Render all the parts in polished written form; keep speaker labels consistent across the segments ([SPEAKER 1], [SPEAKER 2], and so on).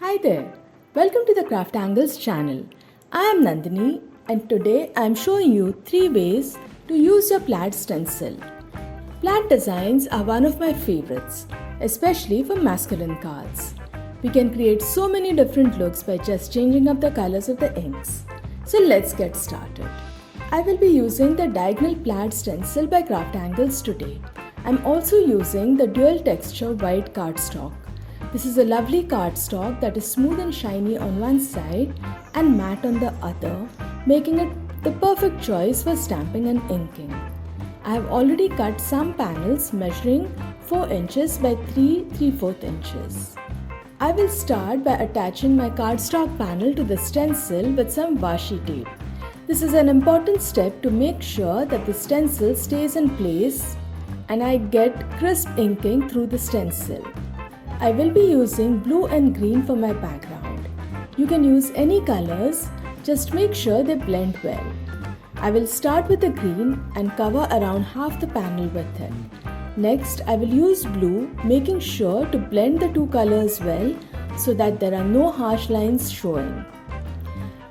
[SPEAKER 1] Hi there, welcome to the Craft Angles channel. I am Nandini and today I am showing you 3 ways to use your plaid stencil. Plaid designs are one of my favorites, especially for masculine cards. We can create so many different looks by just changing up the colors of the inks. So let's get started. I will be using the diagonal plaid stencil by Craft Angles today. I am also using the dual texture white cardstock. This is a lovely cardstock that is smooth and shiny on one side and matte on the other, making it the perfect choice for stamping and inking. I have already cut some panels measuring 4 inches by 3/4 inches. I will start by attaching my cardstock panel to the stencil with some washi tape. This is an important step to make sure that the stencil stays in place and I get crisp inking through the stencil. I will be using blue and green for my background. You can use any colors, just make sure they blend well. I will start with the green and cover around half the panel with it. Next, I will use blue, making sure to blend the two colors well so that there are no harsh lines showing.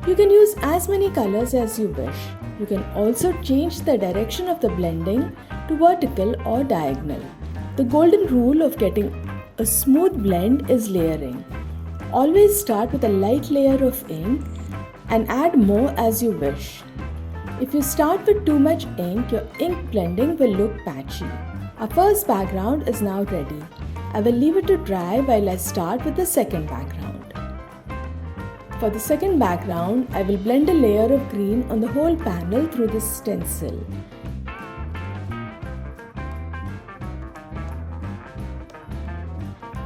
[SPEAKER 1] You can use as many colors as you wish. You can also change the direction of the blending to vertical or diagonal. The golden rule of getting a smooth blend is layering. Always start with a light layer of ink and add more as you wish. If you start with too much ink, your ink blending will look patchy. Our first background is now ready. I will leave it to dry while I start with the second background. For the second background, I will blend a layer of green on the whole panel through the stencil.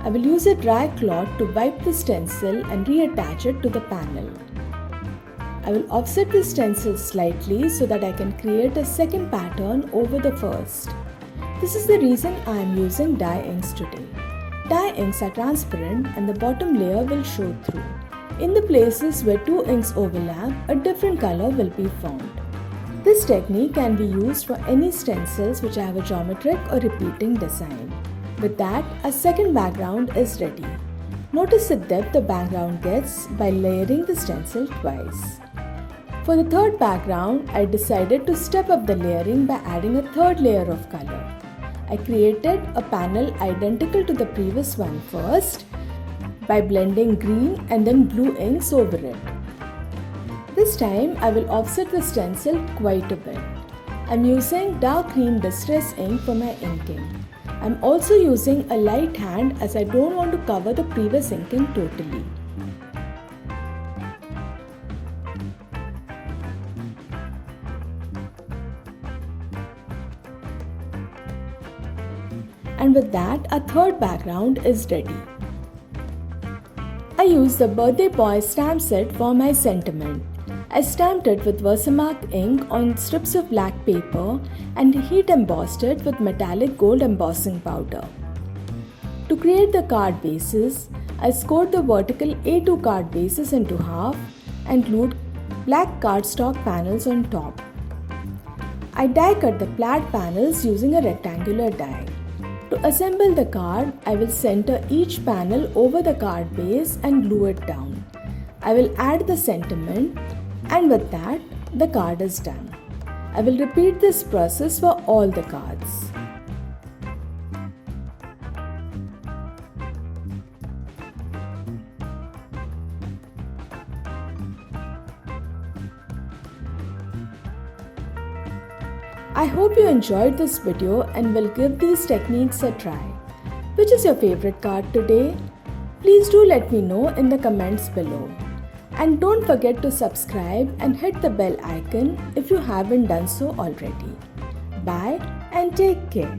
[SPEAKER 1] I will use a dry cloth to wipe the stencil and reattach it to the panel. I will offset the stencil slightly so that I can create a second pattern over the first. This is the reason I am using dye inks today. Dye inks are transparent and the bottom layer will show through. In the places where two inks overlap, a different color will be formed. This technique can be used for any stencils which have a geometric or repeating design. With that, a second background is ready. Notice the depth the background gets by layering the stencil twice. For the third background, I decided to step up the layering by adding a third layer of color. I created a panel identical to the previous one first by blending green and then blue inks over it. This time, I will offset the stencil quite a bit. I'm using dark green distress ink for my inking. I'm also using a light hand as I don't want to cover the previous inking totally. And with that, our third background is ready. I used the birthday boy stamp set for my sentiment. I stamped it with Versamark ink on strips of black paper and heat embossed it with metallic gold embossing powder. To create the card bases, I scored the vertical A2 card bases into half and glued black cardstock panels on top. I die cut the plaid panels using a rectangular die. To assemble the card, I will center each panel over the card base and glue it down. I will add the sentiment. And with that, the card is done. I will repeat this process for all the cards. I hope you enjoyed this video and will give these techniques a try. Which is your favorite card today? Please do let me know in the comments below. And don't forget to subscribe and hit the bell icon if you haven't done so already. Bye and take care.